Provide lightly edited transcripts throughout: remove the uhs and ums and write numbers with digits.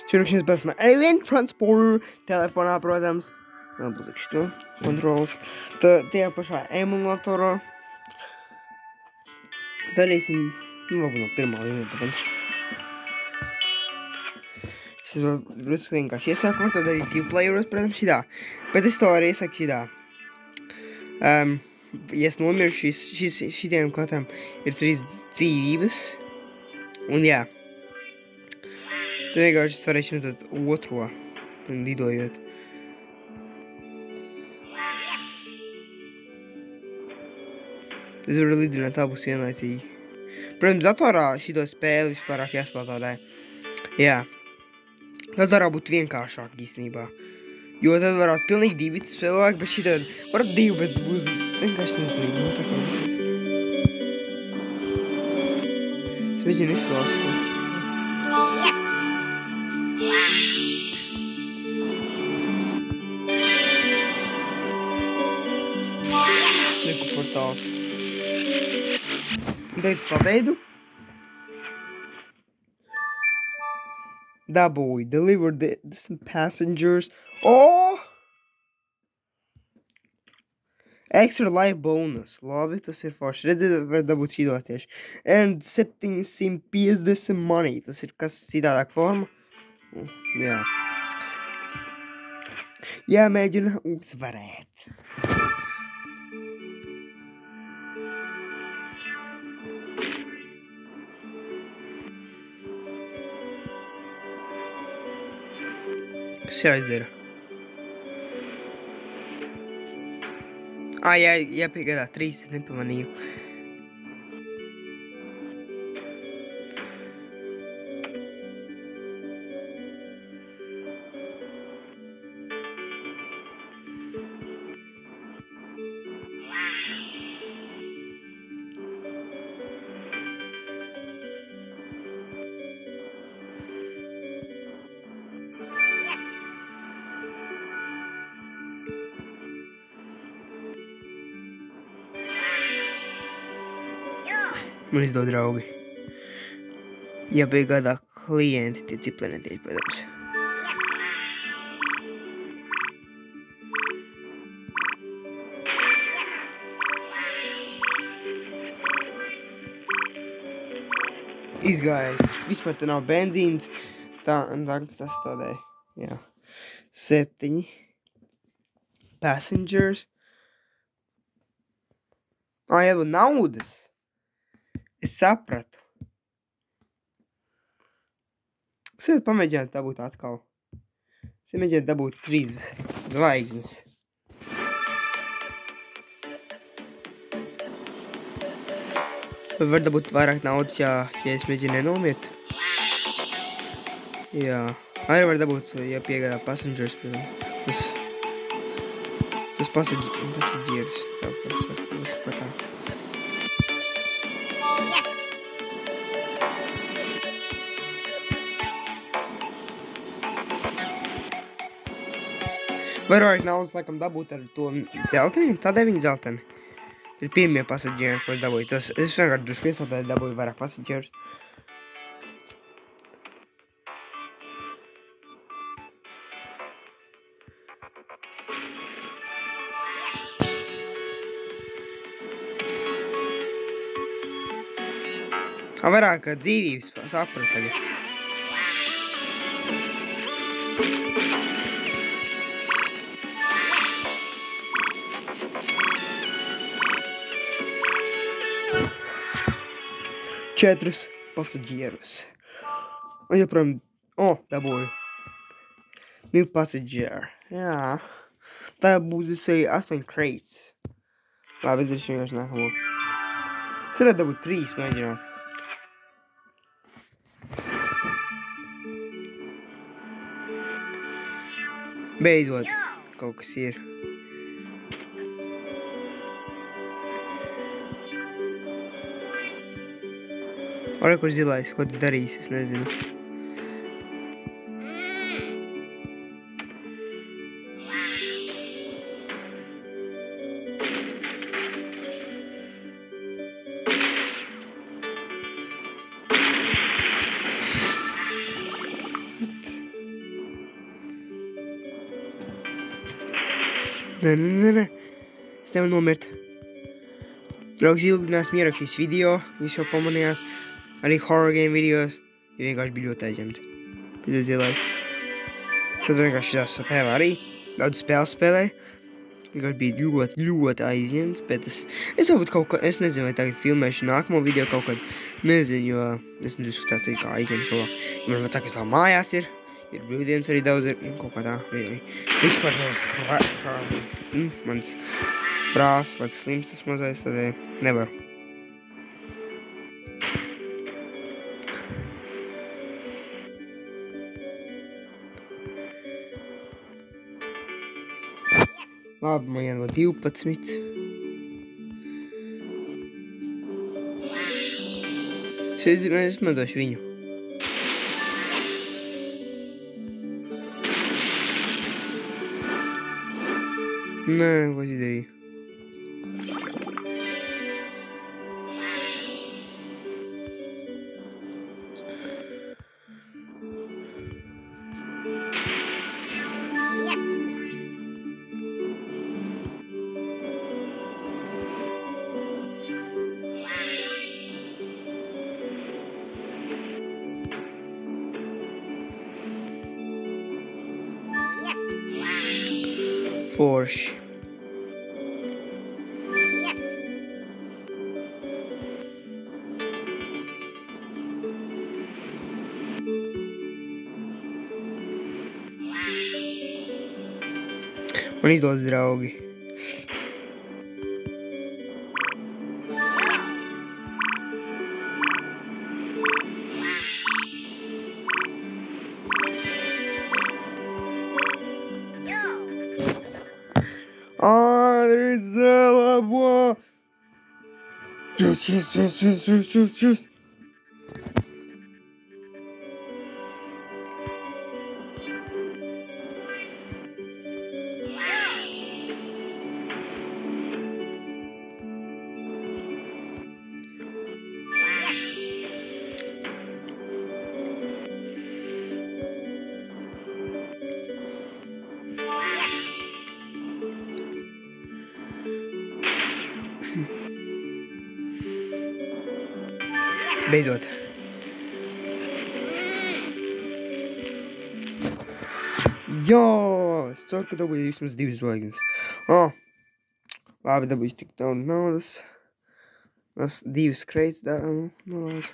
Šurkšņas basmā Alien Transporter telefonā, protams. Būs šo kontrols. Tie pašā emulatorā. Darīsim, varbūt no pirmā līmenī, protams. Es drusku vienkārši iesāku, var to darīt 2 playeros, protams, šitā. Bet es to arī iesaku šitā. Ja es nomiršu, šitiem katram ir 3 dzīvības. Un jā. Tad vienkārši es varēšu izmantot otro, lidojot. Es varu lidināt abus vienlaicīgi. Protams, datorā šito spēli vispārāk jāspēlē. Jā. Datorā būtu vienkāršāk īstenībā. Jo tad varētu pilnīgi 2 cilvēki, bet šitā varat 2, bet būs vienkārši neslīgi. No, tā kā es mēģinu izvalstu. Neku portāls. Tagad pabeidu. Dabūju. Deliver some passengers. Oh! Extra life bonus. Labi, tas ir forši. Redziet, var dabūt šīdos tieši. And 750 money. Tas ir kas citādāk forma. Jā. Jāmēģina uzvarēt. Kas jāizdara? Jāpiegādā 3, es nepamanīju. Man izdod draugi. Jāpiegādā klienti, tie ciplenētieši, protams. Izgāja. Vispār te nav benzīns. Tas tādēļ. Jā. 7 passengers. Jādod naudas. Es sapratu. Es varu pamēģināt dabūt atkal. Es varu mēģināt dabūt 3 zvaigznes. Vai var dabūt vairāk naudas, ja es mēģinu nenomirt? Jā. Arī var dabūt, ja piegādā passengers, protams. Tas pasaģierus. Tā pasaka. Vairāk naudas, laikam, dabūt ar to dzelteniem, tādēļ viņi dzelteni. Ir pirmie pasaģieri, ko es dabūju. Es vienkārši drusku iesautēju, dabūju vairāk pasaģierus. Vairāk dzīvības saprat tagad. Četrus pasaģierus. Un joprojām... dabūju. 2 pasaģieri. Jā. Tā būs 8 crates. Labi, es darīšu vienkārši nākamo. Es varētu dabūt 3 mēģināt. Beidzot, kaut kas ir. Ora, kur zilais, ko tu darīsi, es nezinu. Nē. Es nevaru nomirt. Draugs, ilgi neesmu ierakstījis video, jūs jau pamanījāt. Arī horror game videos. Ja vienkārši bija ļoti aizņemti. Pēc zilais. Tad vienkārši šitā spēlē arī. Daudz spēles spēlēju. Vienkārši bija ļoti aizņemts, bet es varbūt kaut kā, es nezinu, vai tagad filmēšu nākamo video kaut kad, nezinu, jo esmu drusku tāds kā aizņemts šo. Ja man vecākais vēl mājās ir brīvdienas arī daudz ir, kaut kā tā, viss laikam, mans prāts, laikam slims tas mazais, tad nevaru. Labi, man jānova 12. Es izmantošu viņu. Nē, ko es izdarīju? Forši. Man izdodas, draugi. Rizela, Yes. Beidzot. Jā, es ceru, ka dabūju vismaz 2 zvaigznes. Labi, dabūju tik daudz naudas. Tas 2 kreits naudas.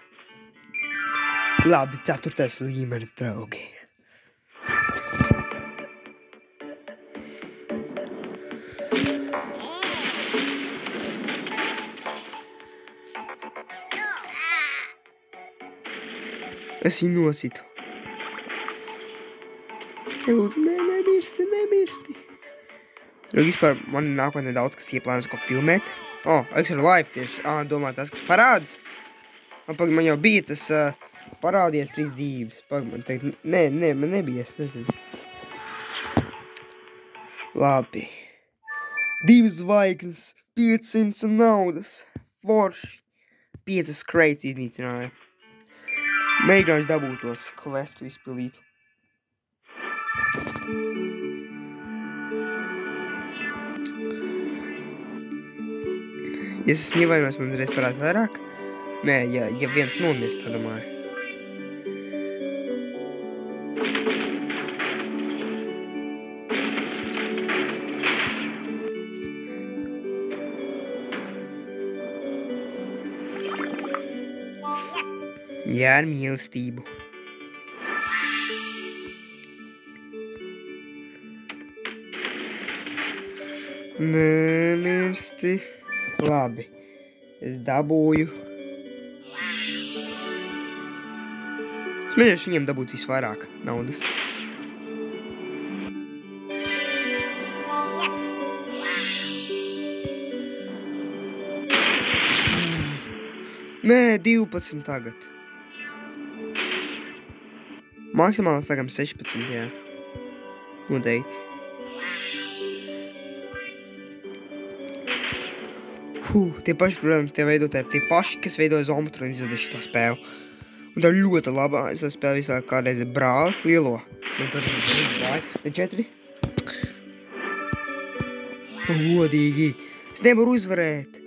Labi, 4. līmenis, draugi. Es viņu nositu. Lūdzu, nemirsti. Draugi, vispār man nākotnē daudz, kas ieplānos ko filmēt. Extra life tieši. Domā, tas, kas parādas. Man jau bija tas parādies 3 dzīves. Man teikt, man nebija, es nezinu. Labi. 2 zvaigznes, 500 naudas. Forši. 5 kreits iznīcināja. Mēģināšu dabūt tos questu izpildīt. Ja es esmu ievainojis, man reiz parāda vairāk? Nē, ja viens nomirst, tad domāju. Jā, ar mīlestību. Nemirsti. Labi. Es dabūju. Es mēģināšu viņiem dabūt visvairāk naudas. Nē, 12 tagad. Maksimāls tagad 16, jā. Noteikti. Tie paši, protams, tie veidotāji, tie paši, kas veidoja Zombotron, izveidoja šito spēli. Un tā ļoti labā, es to spēlu visā kādreiz brāli, lielo. Un tad es 4. Godīgi. Es nevaru uzvarēt.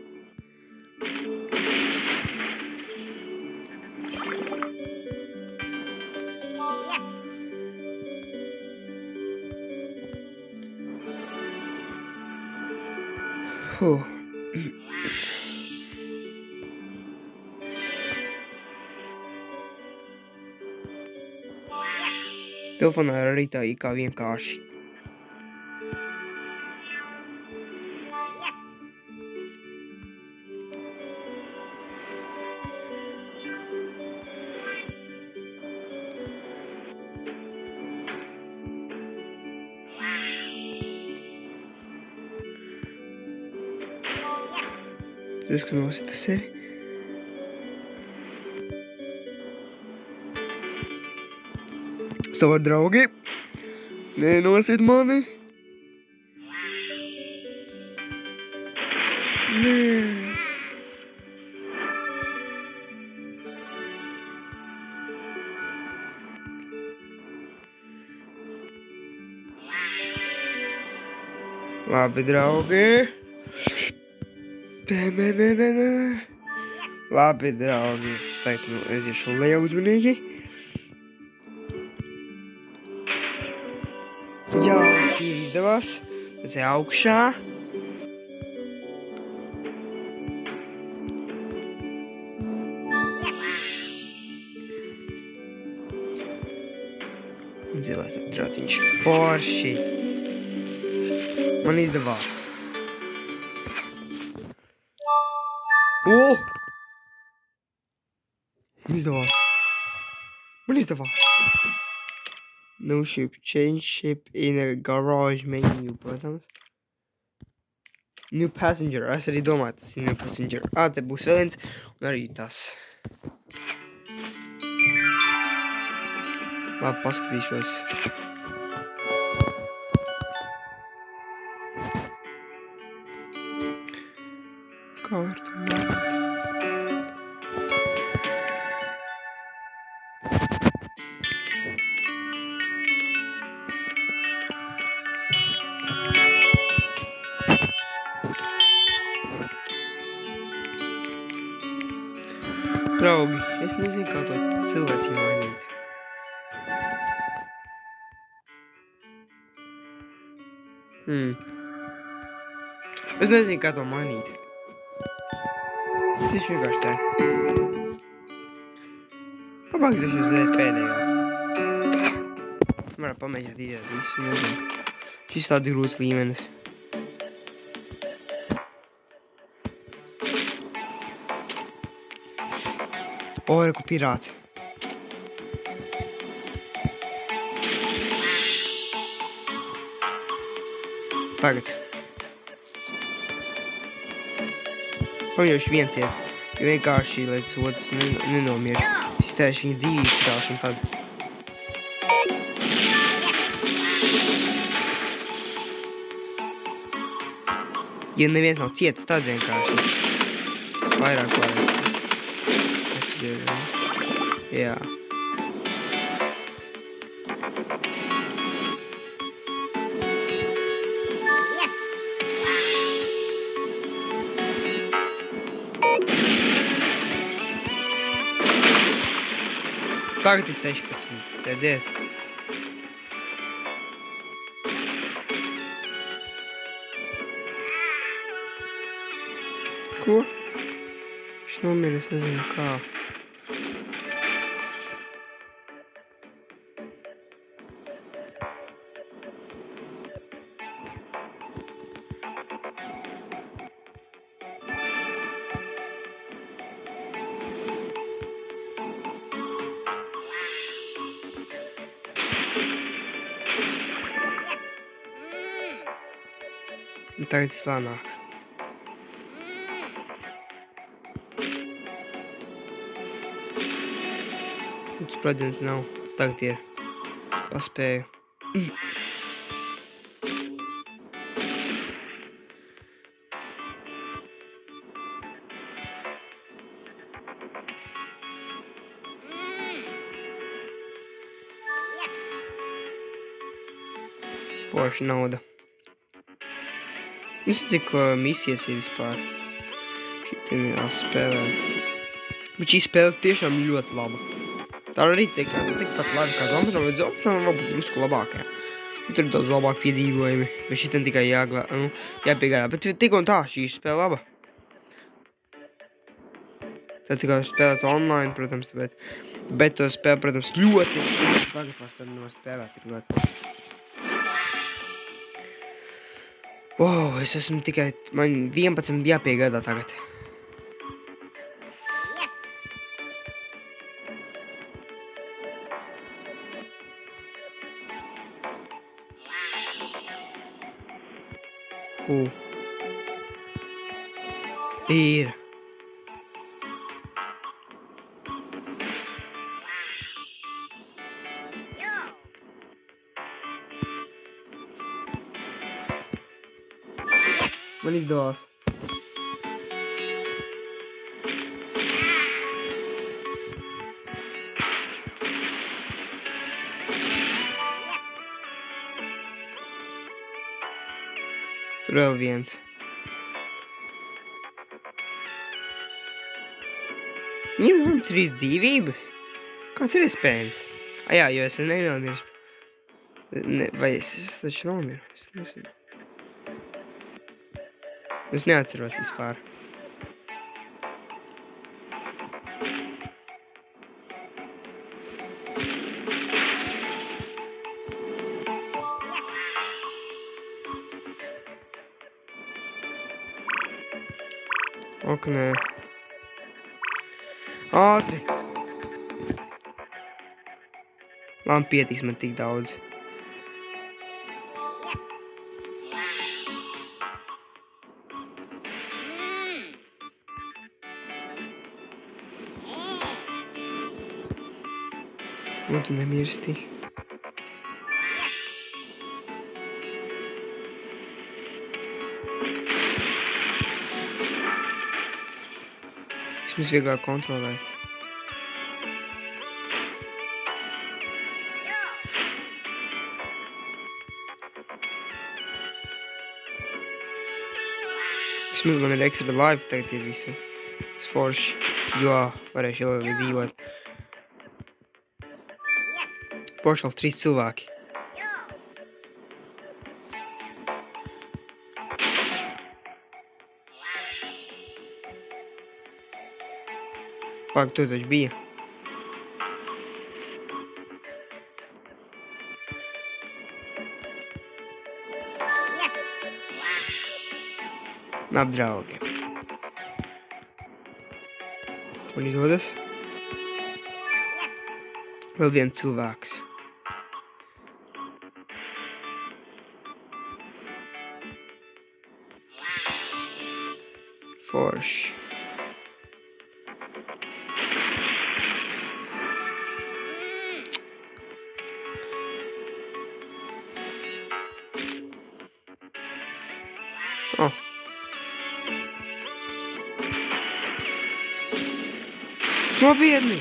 Huh. Telefonā ir arī tā kā vienkārši. Drusku nosita sevi. Savu draugi. Nenosit mani. Nē. Labi, draugi. Nē. Labi, draugi. Tagad nu es iešu lejā uzmanīgi. Jā, izdevās. Tas ir augšā. Zilais drāciņš. Forši. Man izdevās. Man izdevās. No ship, change ship in a garage menu, protams. New passenger. Es arī domāju, tas ir new passenger. Te būs vēl viens. Un arī tas. Labi, paskatīšos. Kā ar to māt? Draugi, es nezinu, kā to cilvēci mainīt. Es nezinu, kā to mainīt. Tas ir vienkārši tā. Pabāgdošu uzreiz pēdējā. Varam pamēģināt iziet visu, nezinu. Šis tāds grūts līmenis. Reku pirāts. Tagad. Pamļauši viens iet, jo vienkārši, lai tas otrs nenomier. Es tēšu viņa dzīvi izstrāšu un tad. Ja neviens nav cietis, tad vienkārši vairāk varēs. Jā. Tagad ir 16, redziet? Ko? Viņš nomira, es nezinu kā. Un tagad ir slānāk. Tas, protams, nav. Tagad ir. Paspēju. Forša nauda. Nezinu, cik misijas ir vispār. Šitā spēlē. Bet šī spēle tiešām ļoti laba. Tā arī tikpat labi kā Zombitron, bet Zombitron varbūt drusku labākajā. Tur ir daudz labāk piedzīvojumi, bet šitam tikai jāpiegādā. Bet tik un tā, šī spēle laba. Tā tikai spēlēt online, protams, bet to spēle, protams, ļoti tagad vairs nevar spēlēt tik ļoti. Wow, es esmu tikai, man 11 jāpiegādā tagad. Ir. Man izdevās. Tur vēl viens. Viņam 3 dzīvības? Kāds ir iespējams? Jā, jo es nenomirstu. Vai es taču nomiru? Es nezinu. Es neatceros vispār. Ok, nē. Ātri. Man pietiks man tik daudz. Nu, tu nemirsti. Vismaz vieglāk kontrolēt. Vismaz man ir extra life tagad ir visu. Es forši, jo varēšu ilgi dzīvot. Forši vēl 3 cilvēki. Pāk, tu taču bija. Labi, draugi. Un izdodas. Vēl viens cilvēks. Forši. Oh. Nopietni!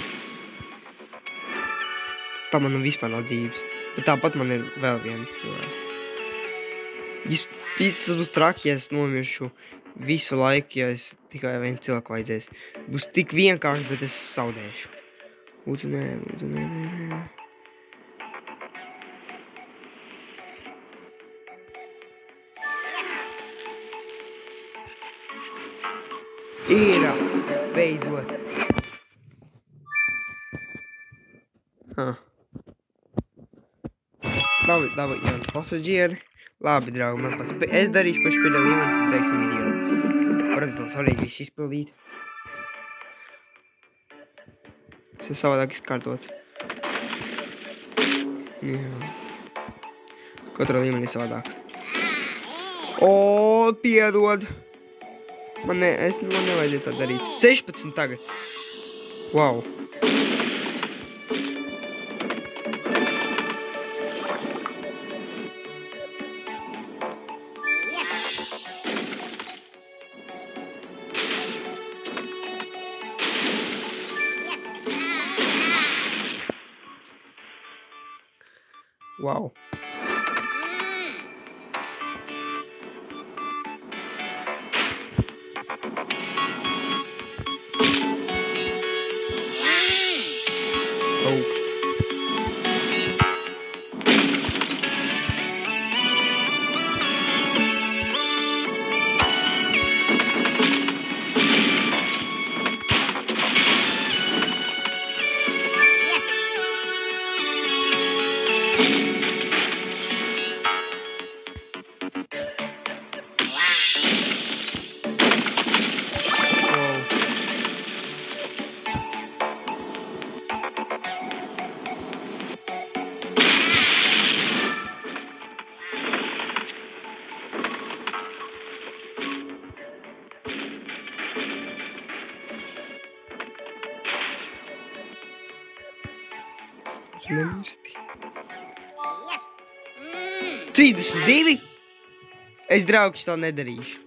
Tā man vispār nav dzīves. Bet tāpat man ir vēl viens cilvēks. Tas būs traki, ja es nomiršu visu laiku, ja es tikai vienu cilvēku vajadzēs. Būs tik vienkārši, bet es zaudēšu. Lūdzu, nē, lūdzu, nē, nē, nē. Ir, beidzot. Labi, jā, pasažieri. Labi, draugi, man pats. Es darīšu pašu pēdējo līmeni, tad beigsim video. Protams, nav svarīgi visu izpildīt. Tas ir savādāk izkārtots. Jā. Katra līmeni ir savādāk. O, piedod! Man nevajadzēja tā darīt. 16 tagad. Wow. Wow. Nemirsti. 32! Es, draugs, to nedarīšu.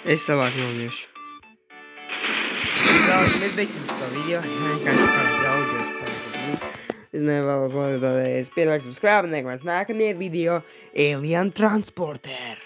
Es savāk nomiešu. Draugi, mēs beigsim šo video. Vienkārši kā draudzos. Es nevēlos monetizēties. Pielāks subscribe, nekāds nākamie video Alien Transporter.